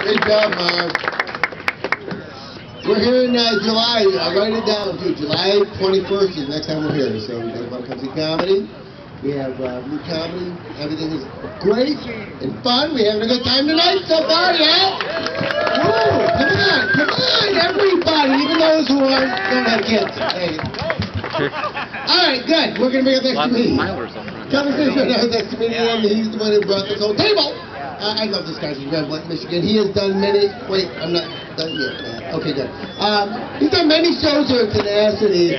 Great job, Mark. We're here in July. Write it down, too. July 21st is the next time we're here. So we have Come See Comedy. We have new comedy. Everything is great and fun. We're having a good time tonight so far, yeah? Woo! Come on, everybody, even those who don't have kids. Hey. All right, good. We're going to bring up next comedian. Conversation right now with next comedian. He's the one who brought this whole table. I love this guy from Flint Michigan. He has done many. Wait, I'm not done yet, Matt. Okay, good. He's done many shows here at Tenacity.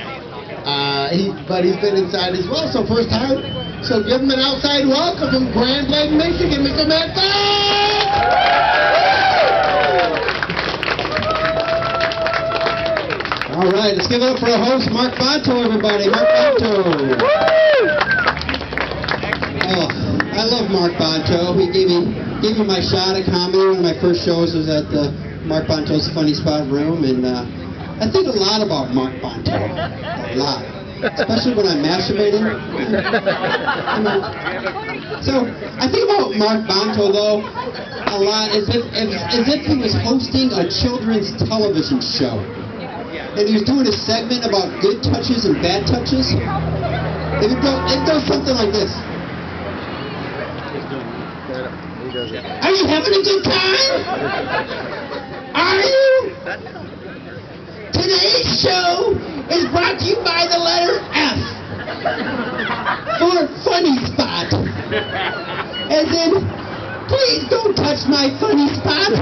But he's been inside as well, so first time. So give him an outside welcome from Grand Flint, Michigan, Mr. Matt Bach! All right, let's give it up for our host, Matt Bach, everybody. Matt Bach. Oh, I love Matt Bach. He gave me my shot at comedy. One of my first shows was at the Matt Bach's Funny Spot Room, and I think a lot about Matt Bach. A lot. Especially when I'm masturbating. So, I think about Matt Bach, though, a lot as if he was hosting a children's television show. And he was doing a segment about good touches and bad touches. It goes something like this. Are you having a good time? Are you? Today's show is brought to you by the letter F for Funny Spot. As in, please don't touch my funny spot.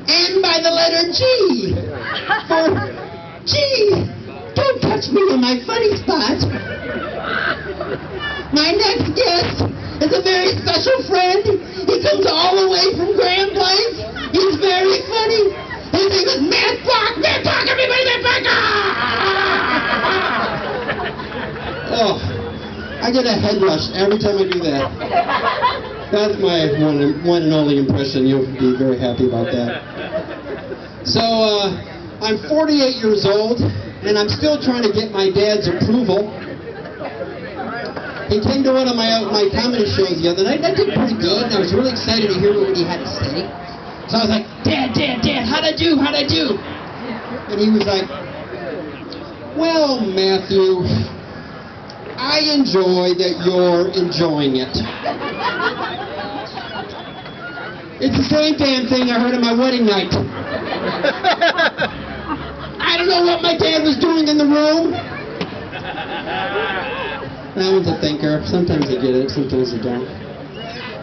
And by the letter G for G, don't touch me in my funny spot. My next guest is a very special friend. He comes all the way from Grand Blanc. He's very funny. His name is Matt Bach. Matt Bach, everybody, Matt Bach! Oh, I get a head rush every time I do that. That's my one and only impression. You'll be very happy about that. So, I'm 48 years old, and I'm still trying to get my dad's approval. He came to one of my comedy shows the other night, and I did pretty good, and I was really excited to hear what he had to say. So I was like, Dad, how'd I do? And he was like, well, Matthew, I enjoy that you're enjoying it. It's the same damn thing I heard on my wedding night. I don't know what my dad was doing in the room. That one's a thinker. Sometimes I get it, sometimes I don't.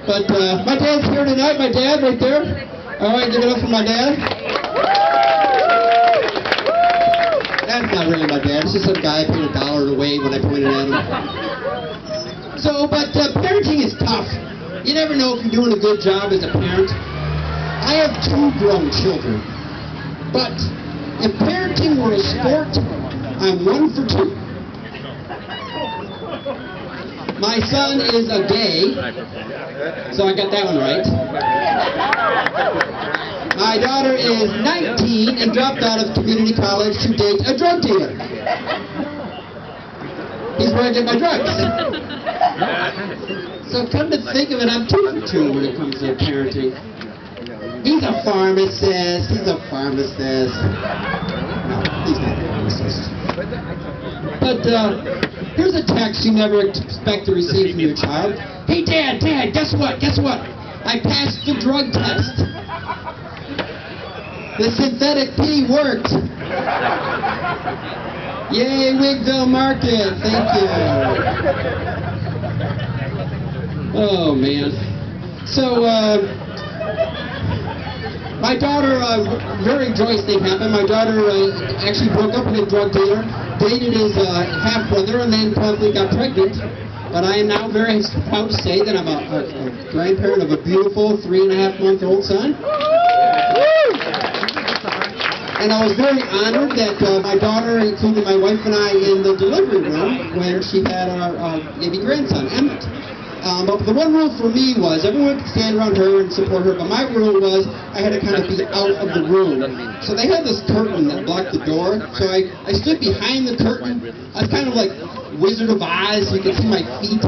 But my dad's here tonight, my dad right there. All right, give it up for my dad. That's not really my dad. It's just some guy I paid $1 to wave when I pointed at him. So, but parenting is tough. You never know if you're doing a good job as a parent. I have 2 grown children. But if parenting were a sport, I'm 1 for 2. My son is a gay, so I got that one right. My daughter is 19 and dropped out of community college to date a drug dealer. He's where I get my drugs. So come to think of it, I'm 2 for 2 when it comes to parenting. He's a pharmacist. No, he's not a pharmacist. But here's a text you never expect to receive from your child. Hey, Dad, guess what? I passed the drug test. The synthetic pee worked. Yay, Wigville Market. Thank you. Oh, man. So, my daughter, very joyous thing happened. My daughter actually broke up with a drug dealer, dated his half-brother, and then promptly got pregnant. But I am now very proud to say that I'm a grandparent of a beautiful 3.5-month-old son. And I was very honored that my daughter included my wife and I in the delivery room when she had our baby grandson, Emmett. But the one rule for me was everyone could stand around her and support her, but my rule was I had to kind of be out of the room. So they had this curtain that blocked the door, so I stood behind the curtain. I was kind of like Wizard of Oz, you could see my feet,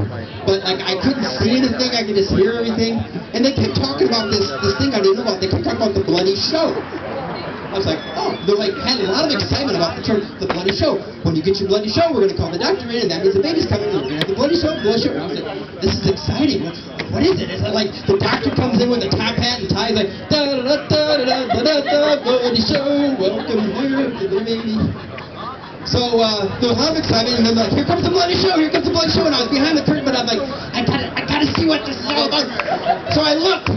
but like I couldn't see anything, I could just hear everything. And And they kept talking about this thing I didn't know about. They kept talking about the bloody show. I was like, oh, they're like, had a lot of excitement about the term, the bloody show. When you get your bloody show, we're going to call the doctor in, and that means the baby's coming, and we're going to have the bloody show, bloody show. And I was like, this is exciting. What is it? Is it like the doctor comes in with a top hat and tie, like, da-da-da-da-da-da-da-da, bloody show, welcome here to the baby. So, there was a lot of excitement, and then like, here comes the bloody show, here comes the bloody show, and I was behind the curtain, but I'm like, I gotta see what this is all about. So I looked.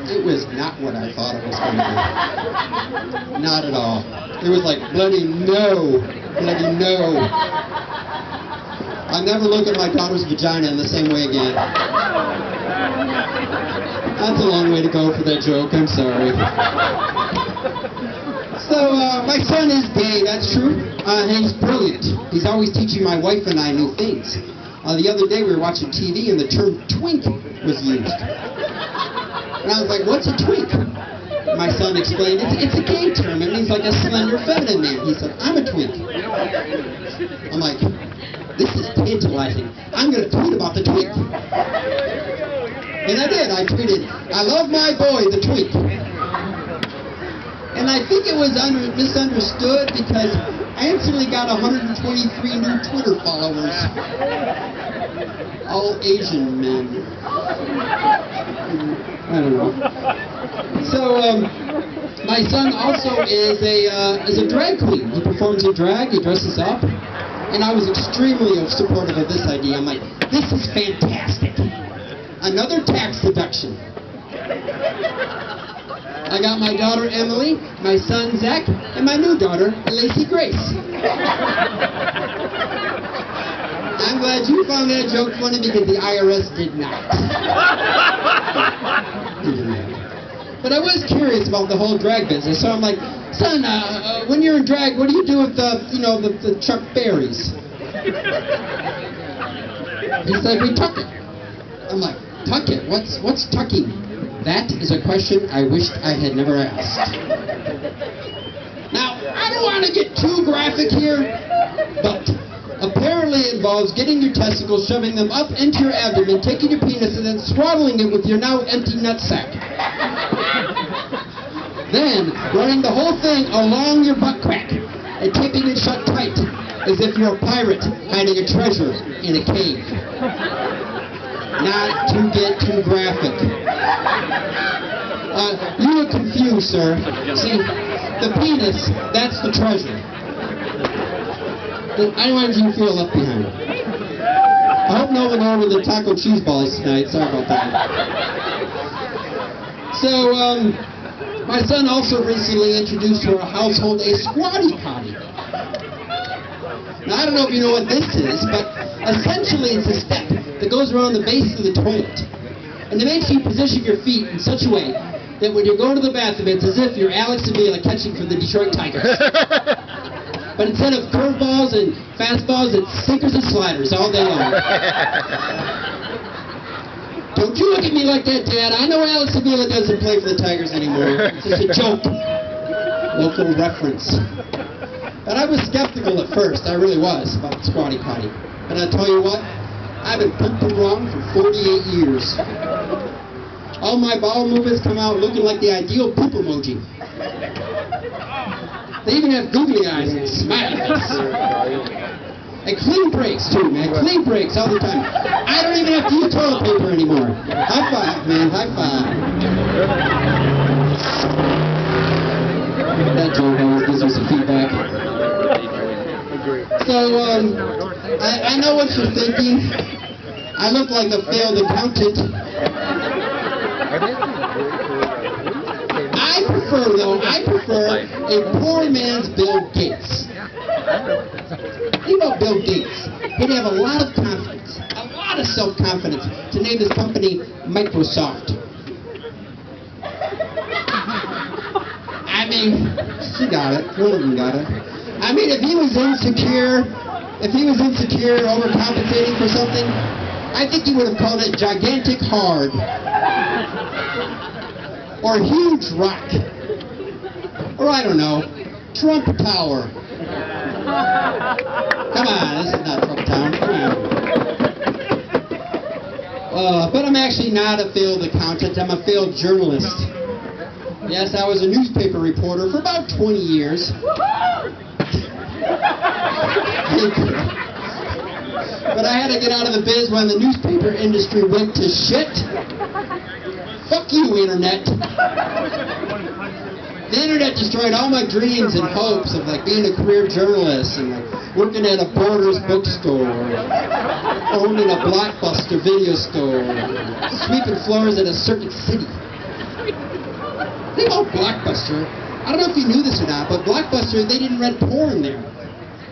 It was not what I thought it was going to be. Not at all. It was like, bloody no. Bloody no. I'll never look at my daughter's vagina in the same way again. That's a long way to go for that joke. I'm sorry. So, my son is gay, that's true. He's brilliant. He's always teaching my wife and I new things. The other day we were watching TV and the term twink was used. And I was like, what's a twink? My son explained, it's a gay term. It means like a slender, feminine man. He said, I'm a twink. I'm like, this is tantalizing. I'm going to tweet about the twink. And I did. I tweeted, I love my boy, the twink. And I think it was misunderstood because I instantly got 123 new Twitter followers. All Asian men. I don't know. So, my son also is a drag queen. He performs in drag, he dresses up, and I was extremely supportive of this idea. I'm like, this is fantastic. Another tax deduction. I got my daughter Emily, my son Zach, and my new daughter Lacey Grace. I'm glad you found that joke funny because the IRS did not. But I was curious about the whole drag business, so I'm like, son, when you're in drag, what do you do with the Chuck Berries? He's like, we tuck it. I'm like, tuck it? What's tucking? That is a question I wished I had never asked. Now, I don't want to get too graphic here, but apparently it involves getting your testicles, shoving them up into your abdomen, taking your penis, and then swaddling it with your now empty nutsack. Then, running the whole thing along your butt crack and taping it shut tight, as if you're a pirate hiding a treasure in a cave. Not to get too graphic. You look confused, sir. See, the penis, that's the treasure. I wanted you to feel left behind. I hope no one ordered the taco cheese balls tonight. Sorry about that. So, my son also recently introduced to our household a Squatty Potty. Now, I don't know if you know what this is, but essentially it's a step that goes around the base of the toilet. And it makes you position your feet in such a way that when you go to the bathroom, it's as if you're Alex Avila catching for the Detroit Tigers. But instead of curveballs and fastballs, it's sinkers and sliders all day long. Don't you look at me like that, Dad. I know Alex Avila doesn't play for the Tigers anymore. It's just a joke. Local reference. But I was skeptical at first. I really was about the Squatty Potty. But I tell you what, I've been pooping wrong for 48 years. All my bowel movements come out looking like the ideal poop emoji. They even have googly eyes and smiley face. And clean breaks too, man. Clean breaks all the time. I don't even have to use toilet paper anymore. High five, man. High five. That joke always gives me some feedback. So, I know what you're thinking. I look like a failed accountant. I prefer a poor man's Bill Gates. Think about Bill Gates. He'd have a lot of confidence, a lot of self-confidence to name his company Microsoft. I mean, she got it. One of them got it. I mean, if he was insecure overcompensating for something, I think he would have called it gigantic hard. Or huge rock. Or I don't know, Trump Tower. Come on, this is not Trump Tower. Come on. But I'm actually not a failed accountant. I'm a failed journalist. Yes, I was a newspaper reporter for about 20 years. But I had to get out of the biz when the newspaper industry went to shit. Fuck you, Internet. The Internet destroyed all my dreams and hopes of like being a career journalist and like working at a Borders bookstore, owning a Blockbuster video store, sweeping floors at a Circuit City. The thing about Blockbuster, I don't know if you knew this or not, but Blockbuster, they didn't rent porn there.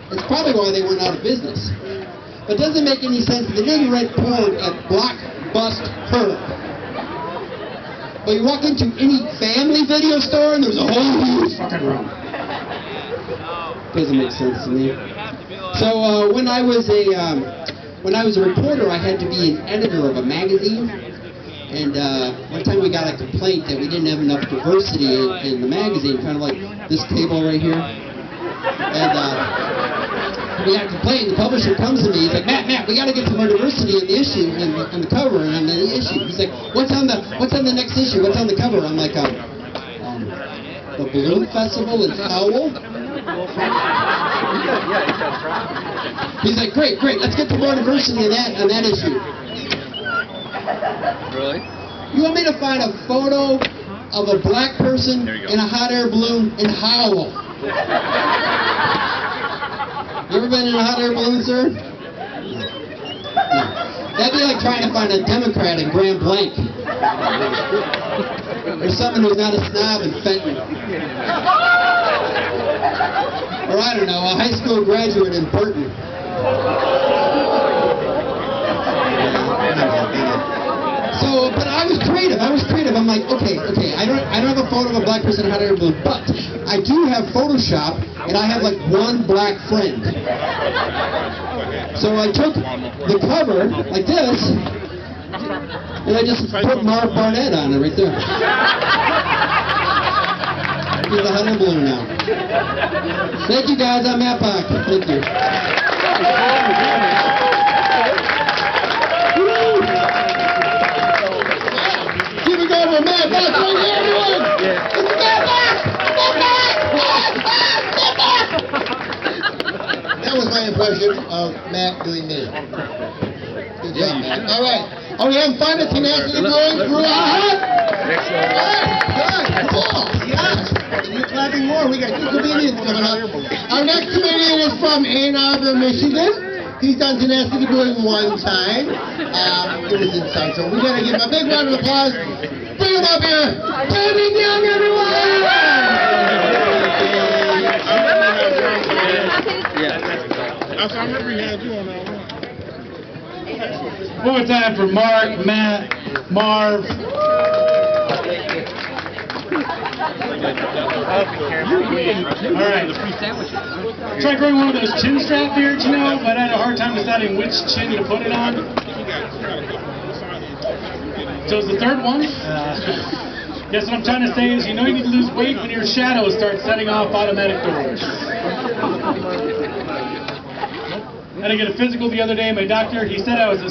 That's probably why they went out of business. But it doesn't make any sense. They didn't rent porn at Blockbuster. But you walk into any family video store and there's a whole huge fucking room. Doesn't make sense to me. So when I was a reporter, I had to be an editor of a magazine. And one time we got a complaint that we didn't have enough diversity in the magazine, kind of like this table right here. And we got a complaint. The publisher comes to me. He's like, Matt, we got to get some more diversity in the issue, in the cover, and in the issue. He's like, what's on the next issue? What's on the cover? I'm like, the Balloon Festival in Howell. He's like, great. Let's get some more diversity on that issue. Really? You want me to find a photo of a black person in a hot air balloon in Howell? You ever been in a hot air balloon, sir? No. That'd be like trying to find a Democrat in Grand Blanc. Or someone who's not a snob in Fenton. Or I don't know, a high school graduate in Burton. So, but I was creative. I'm like, okay. I don't have a photo of a black person in a hot air balloon, but I do have Photoshop, and I have like one black friend. So I took the cover like this, and I just put Marv Barnett on it right there. He's a hot air balloon now. Thank you guys. I'm Matt Bach. Thank you. Keep it going with Matt Bach. Right here, everyone. It's Matt Bach. That was my impression of Matt doing me. Good job, Matt. All right. Are we having fun at Tenacity Brewing? Good. Cool. Yes. You're clapping more. We got two comedians coming up. Our next comedian is from Ann Arbor, Michigan. He's done Tenacity Brewing one time. It was inside, so we gotta give him a big round of applause. Bring him up here. Jamie Young, everyone! I remember he had you on that one. One more time for Mark, Matt, Marv. All right. Try growing one of those chin strap beards, but I had a hard time deciding which chin to put it on. So it's the third one. Guess what I'm trying to say is, you need to lose weight when your shadows start setting off automatic doors. I had to get a physical the other day. My doctor, he said I was a